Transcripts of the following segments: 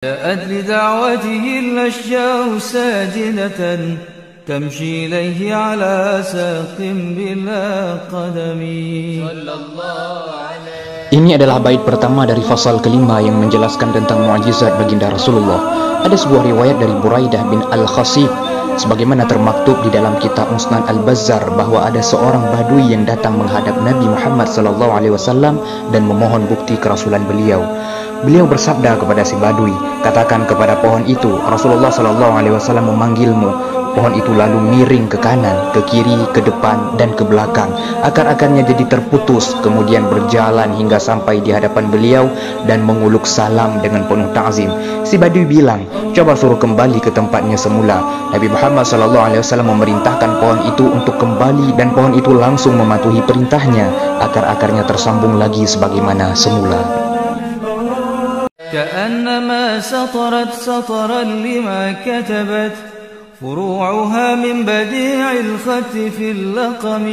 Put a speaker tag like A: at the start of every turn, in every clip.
A: جاءت لدعوته الأشجار ساجدة تمشي إليه على ساق بلا قدم.
B: Ini adalah bait pertama dari fasal kelima yang menjelaskan tentang mu'jizat baginda Rasulullah. Ada sebuah riwayat dari Buraidah bin Al-Khasib, sebagaimana termaktub di dalam kitab Musnad Al-Bazzar, bahwa ada seorang badui yang datang menghadap Nabi Muhammad SAW dan memohon bukti kerasulan beliau. Beliau bersabda kepada si badui, "Katakan kepada pohon itu, Rasulullah SAW memanggilmu." Pohon itu lalu miring ke kanan, ke kiri, ke depan, dan ke belakang. Akar-akarnya jadi terputus, kemudian berjalan hingga sampai di hadapan beliau dan menguluk salam dengan penuh ta'zim. Si badui bilang, "Coba suruh kembali ke tempatnya semula." Nabi Muhammad SAW memerintahkan pohon itu untuk kembali, dan pohon itu langsung mematuhi perintahnya. Akar-akarnya tersambung lagi sebagaimana semula.
A: كأنما سطرت سطرا لما كتبت فروعها من بديع الخط في اللقم.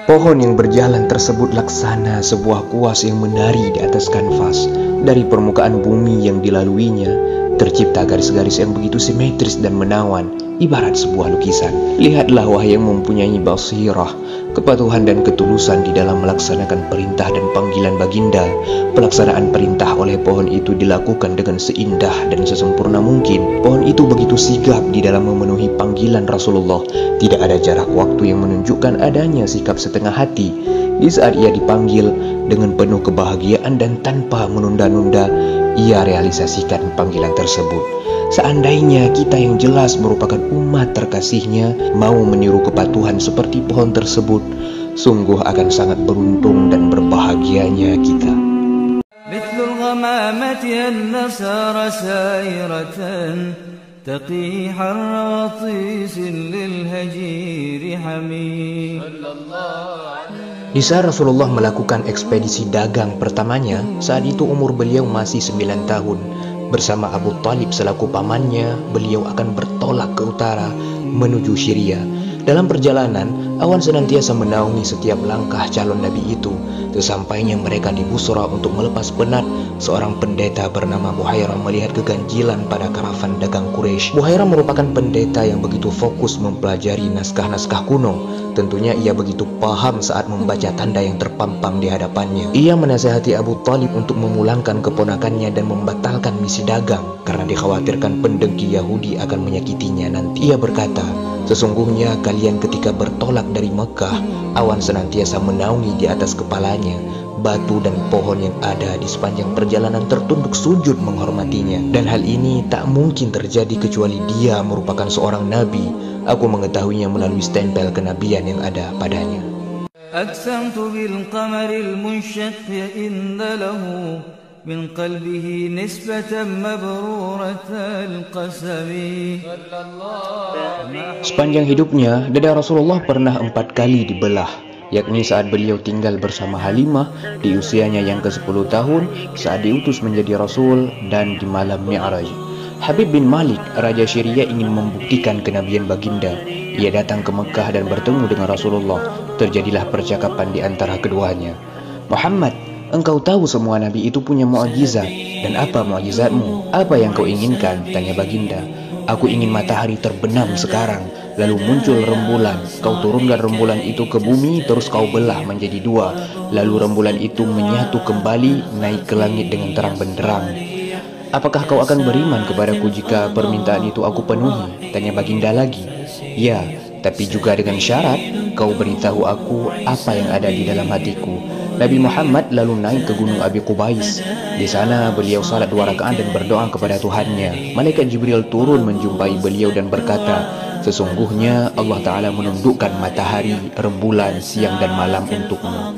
B: Pohon yang berjalan tersebut laksana sebuah kuas yang menari di atas kanvas. Dari permukaan bumi yang dilaluinya tercipta garis-garis yang begitu simetris dan menawan, ibarat sebuah lukisan. Lihatlah wahai yang mempunyai basirah, kepatuhan dan ketulusan di dalam melaksanakan perintah dan panggilan baginda. Pelaksanaan perintah oleh pohon itu dilakukan dengan seindah dan sesempurna mungkin. Pohon itu begitu sigap di dalam memenuhi panggilan Rasulullah. Tidak ada jarak waktu yang menunjukkan adanya sikap setengah hati. Di saat ia dipanggil dengan penuh kebahagiaan dan tanpa menunda-nunda, ia realisasikan panggilan tersebut. Seandainya kita yang jelas merupakan umat terkasihnya mau meniru kepatuhan seperti pohon tersebut, sungguh akan sangat beruntung dan berbahagianya kita.
A: مثل الغمامة النسار سائرة تقي حر وطيس للهجير حميم.
B: Di saat Rasulullah melakukan ekspedisi dagang pertamanya, saat itu umur beliau masih 9 tahun. Bersama Abu Talib selaku pamannya, beliau akan bertolak ke utara menuju Syria. Dalam perjalanan, awan senantiasa menaungi setiap langkah calon nabi itu. Sesampainya mereka di Busra untuk melepas penat, seorang pendeta bernama Buhairah melihat keganjilan pada karavan dagang Quraisy. Buhairah merupakan pendeta yang begitu fokus mempelajari naskah-naskah kuno. Tentunya ia begitu paham saat membaca tanda yang terpampang di hadapannya. Ia menasihati Abu Talib untuk memulangkan keponakannya dan membatalkan misi dagang karena dikhawatirkan pendengki Yahudi akan menyakitinya nanti. Ia berkata, "Sesungguhnya kalian ketika bertolak dari Mekah, awan senantiasa menaungi di atas kepalanya. Batu dan pohon yang ada di sepanjang perjalanan tertunduk sujud menghormatinya. Dan hal ini tak mungkin terjadi kecuali dia merupakan seorang nabi. Aku mengetahuinya melalui stempel kenabian yang ada padanya."
A: أقسمت بالقمر المنشق إن له من قلبه نسبة مبرورة القسم.
B: Sepanjang hidupnya, dada Rasulullah pernah 4 kali dibelah, yakni saat beliau tinggal bersama Halimah di usianya yang ke-10 tahun, saat diutus menjadi Rasul, dan di malam Mi'raj. Habib bin Malik, Raja Syria, ingin membuktikan kenabian baginda. Ia datang ke Mekah dan bertemu dengan Rasulullah. Terjadilah percakapan di antara keduanya. "Muhammad, engkau tahu semua nabi itu punya mu'jizat. Dan apa mu'jizatmu? Apa yang kau inginkan?" tanya baginda. "Aku ingin matahari terbenam sekarang, lalu muncul rembulan. Kau turunkan rembulan itu ke bumi, terus kau belah menjadi 2. Lalu rembulan itu menyatu kembali, naik ke langit dengan terang benderang. Apakah kau akan beriman kepadaku jika permintaan itu aku penuhi?" tanya baginda lagi. "Ya, tapi juga dengan syarat kau beritahu aku apa yang ada di dalam hatiku." Nabi Muhammad lalu naik ke gunung Abi Qubais. Di sana beliau salat 2 rakaat dan berdoa kepada Tuhannya. Malaikat Jibril turun menjumpai beliau dan berkata, "Sesungguhnya Allah Ta'ala menundukkan matahari, rembulan, siang dan malam untukmu."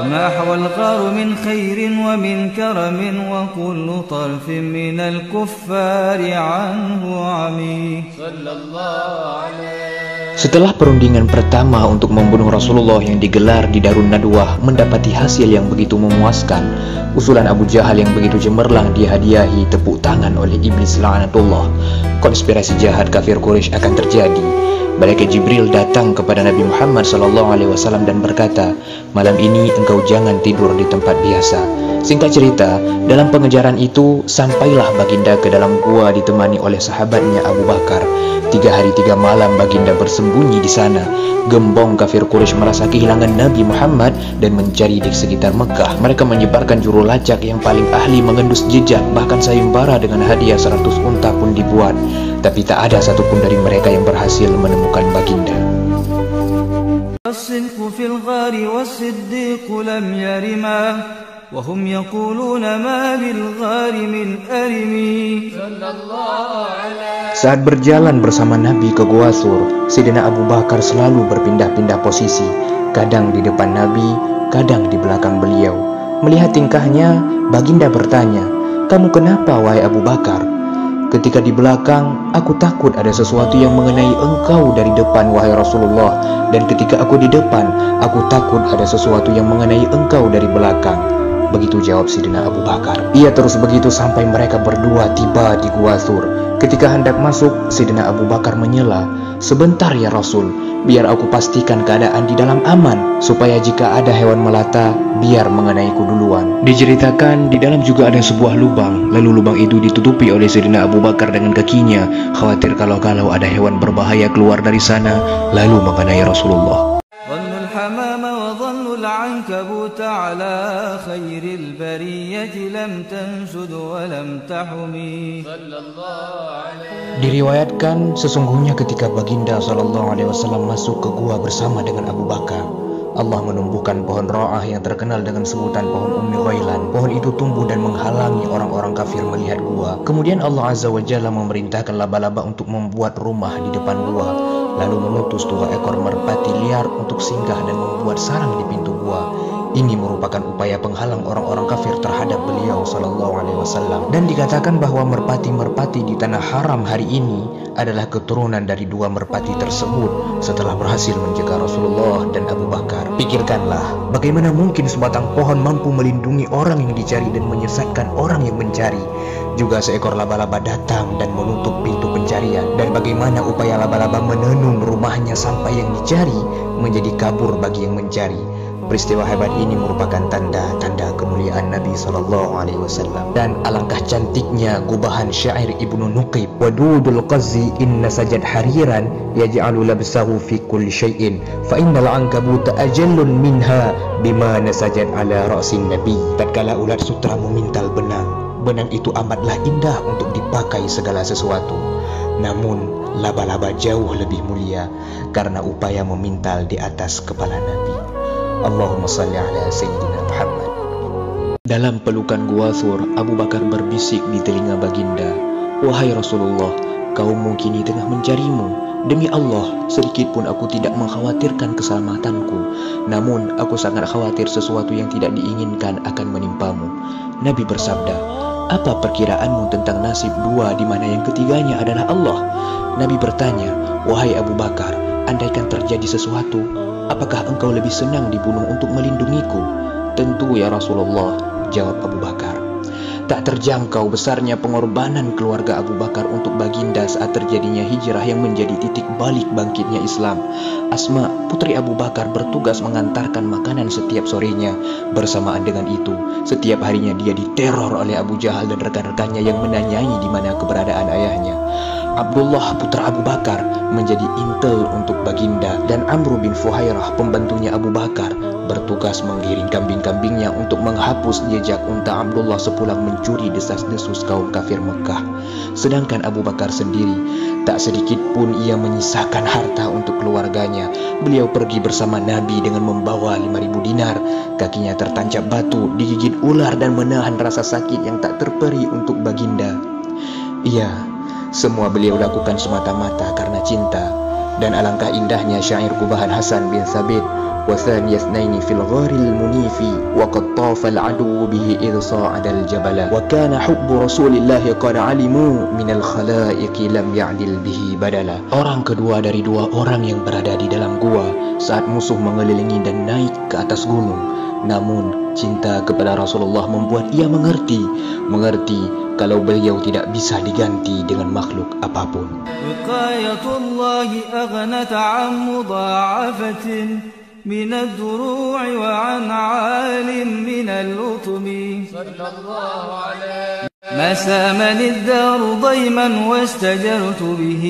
A: ما حوى الغار من خير ومن كرم وكل طرف من الكفار عنه عمي.
B: Setelah perundingan pertama untuk membunuh Rasulullah yang digelar di Darun Nadwah mendapati hasil yang begitu memuaskan, usulan Abu Jahal yang begitu cemerlang dihadiahi tepuk tangan oleh iblis la'natullah. Konspirasi jahat kafir Quraisy akan terjadi. Malaikat Jibril datang kepada Nabi Muhammad SAW dan berkata, "Malam ini engkau jangan tidur di tempat biasa." Singkat cerita, dalam pengejaran itu sampailah baginda ke dalam gua ditemani oleh sahabatnya Abu Bakar. 3 hari 3 malam baginda bersembunyi di sana. Gembong kafir Quraisy merasa kehilangan Nabi Muhammad dan mencari di sekitar Mekah. Mereka menyebarkan juru lacak yang paling ahli mengendus jejak, bahkan sayembara dengan hadiah 100 unta pun dibuat. Tapi tak ada satupun dari mereka yang berhasil menemukan baginda.
A: وهم يقولون ما للغار من أرمي.
B: Saat berjalan bersama Nabi ke Gua Sur, Sayyidina Abu Bakar selalu berpindah-pindah posisi, kadang di depan Nabi, kadang di belakang beliau. Melihat tingkahnya, baginda bertanya, "Kamu kenapa, wahai Abu Bakar?" Ketika di belakang, "Aku takut ada sesuatu yang mengenai engkau dari depan, wahai Rasulullah. Dan ketika aku di depan, aku takut ada sesuatu yang mengenai engkau dari belakang." Begitu jawab Sayyidina Abu Bakar. Ia terus begitu sampai mereka berdua tiba di Gua Sur. Ketika hendak masuk, Sayyidina Abu Bakar menyela, "Sebentar ya Rasul, biar aku pastikan keadaan di dalam aman, supaya jika ada hewan melata, biar mengenaiku duluan." Diceritakan di dalam juga ada sebuah lubang, lalu lubang itu ditutupi oleh Sayyidina Abu Bakar dengan kakinya, khawatir kalau ada hewan berbahaya keluar dari sana, lalu mengenai Rasulullah.
A: العنكبوت على خير البرية لم تنشد ولم تحمي.
B: Diriwayatkan sesungguhnya ketika baginda SAW masuk ke gua bersama dengan Abu Bakar, Allah menumbuhkan pohon ra'ah yang terkenal dengan sebutan pohon Ummi Ghailan. Pohon itu tumbuh dan menghalangi orang-orang kafir melihat gua. Kemudian Allah Azza wa Jalla memerintahkan laba-laba untuk membuat rumah di depan gua, lalu mengutus 2 ekor merpati liar untuk singgah dan membuat sarang di pintu gua. Ini merupakan upaya penghalang orang-orang kafir terhadap beliau SAW. Dan dikatakan bahwa merpati-merpati di tanah haram hari ini adalah keturunan dari 2 merpati tersebut setelah berhasil menjaga Rasulullah dan Abu Bakar. Pikirkanlah, bagaimana mungkin sebatang pohon mampu melindungi orang yang dicari dan menyesatkan orang yang mencari. Juga seekor laba-laba datang dan menutup pintu pencarian. Dan bagaimana upaya laba-laba menenun rumahnya sampai yang dicari menjadi kabur bagi yang mencari. Peristiwa hebat ini merupakan tanda-tanda kemuliaan Nabi SAW. Dan alangkah cantiknya gubahan syair Ibnu Nuqib, "Wadudul qazzi inna sajad hariran yaj'alu labsahu fi kulli syai'in fa innal ankabuta ajallun minha bima nasajad ala ra'sin nabi." Tatkala ulat sutra memintal benang, benang itu amatlah indah untuk dipakai segala sesuatu. Namun laba-laba jauh lebih mulia karena upaya memintal di atas kepala Nabi. Allahumma salli ala Sayyidina Muhammad. Dalam pelukan Gua Sur, Abu Bakar berbisik di telinga baginda, "Wahai Rasulullah, kaummu kini tengah mencarimu. Demi Allah, sedikit pun aku tidak mengkhawatirkan keselamatanku. Namun, aku sangat khawatir sesuatu yang tidak diinginkan akan menimpamu." Nabi bersabda, "Apa perkiraanmu tentang nasib 2 di mana yang ketiganya adalah Allah?" Nabi bertanya, "Wahai Abu Bakar, andaikan terjadi sesuatu, apakah engkau lebih senang dibunuh untuk melindungiku?" "Tentu ya Rasulullah," jawab Abu Bakar. Tak terjangkau besarnya pengorbanan keluarga Abu Bakar untuk baginda saat terjadinya hijrah yang menjadi titik balik bangkitnya Islam. Asma, putri Abu Bakar, bertugas mengantarkan makanan setiap sorenya. Bersamaan dengan itu, setiap harinya dia diteror oleh Abu Jahal dan rekan-rekannya yang menanyai di mana keberadaan ayahnya. Abdullah putra Abu Bakar menjadi intel untuk baginda, dan Amr bin Fuhairah pembantunya Abu Bakar bertugas menggiring kambing-kambingnya untuk menghapus jejak unta Abdullah sepulang mencuri desas-desus kaum kafir Mekah. Sedangkan Abu Bakar sendiri tak sedikit pun ia menyisakan harta untuk keluarganya. Beliau pergi bersama Nabi dengan membawa 5.000 dinar. Kakinya tertancap batu, digigit ular dan menahan rasa sakit yang tak terperi untuk baginda. Iya, semua beliau lakukan semata-mata karena cinta. Dan alangkah indahnya syair gubahan Hasan bin Thabit, وثاني اثنين في الغار المنيف وقد طاف العدو به إذ صعد الجبل وكان حب رسول الله قد علموا من الخلائق لم يعدل به بدلا. Orang kedua dari dua orang yang berada di dalam gua saat musuh mengelilingi dan naik ke atas gunung. Namun cinta kepada Rasulullah membuat ia mengerti kalau beliau tidak bisa diganti dengan makhluk apapun.
A: Wiqayatullahi aghnat 'an mudha'afatin من الدروع وعن عالم من اللطم صلى الله عليه ما سامني الدار ضيما واستجرت به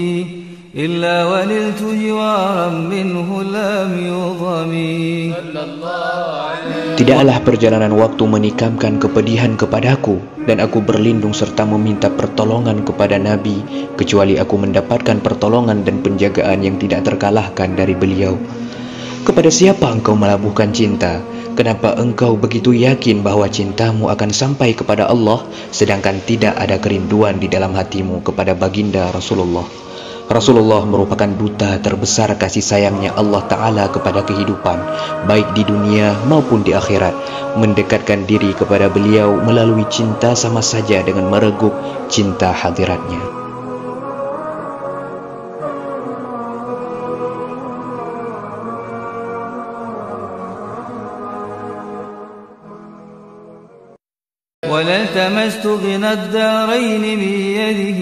A: إلا ونلت جوارا منه لم يضمي صلى الله عليه.
B: Tidaklah perjalanan waktu menikamkan kepedihan kepadaku dan aku berlindung serta meminta pertolongan kepada Nabi kecuali aku mendapatkan pertolongan dan penjagaan yang tidak terkalahkan dari beliau. Kepada siapa engkau melabuhkan cinta? Kenapa engkau begitu yakin bahwa cintamu akan sampai kepada Allah sedangkan tidak ada kerinduan di dalam hatimu kepada baginda Rasulullah? Rasulullah merupakan duta terbesar kasih sayangnya Allah Ta'ala kepada kehidupan, baik di dunia maupun di akhirat. Mendekatkan diri kepada beliau melalui cinta sama saja dengan mereguk cinta hadiratnya.
A: ولالتمست غنى الدارين بيده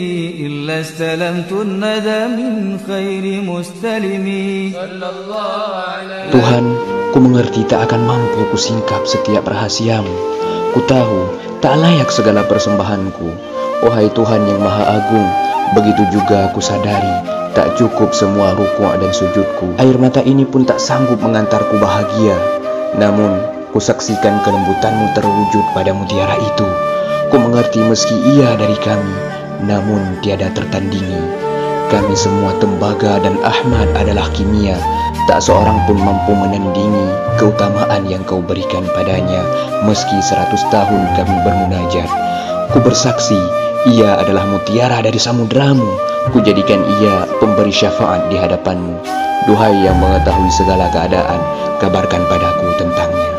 A: إلا استلمت الندى من خير مستلم صلى الله عليه.
B: Tuhan, ku mengerti tak akan mampu ku singkap setiap rahasiamu. Ku tahu tak layak segala persembahanku. Wahai Tuhan yang Maha Agung, begitu juga ku sadari tak cukup semua rukuk dan sujudku. Air mata ini pun tak sanggup mengantarku bahagia. Namun ku saksikan kelembutanmu terwujud pada mutiara itu. Ku mengerti meski ia dari kami, namun tiada tertandingi. Kami semua tembaga dan Ahmad adalah kimia. Tak seorang pun mampu menandingi keutamaan yang kau berikan padanya. Meski 100 tahun kami bermunajat, ku bersaksi ia adalah mutiara dari samudramu. Ku jadikan ia pemberi syafaat di hadapanmu. Duhai yang mengetahui segala keadaan, kabarkan padaku tentangnya.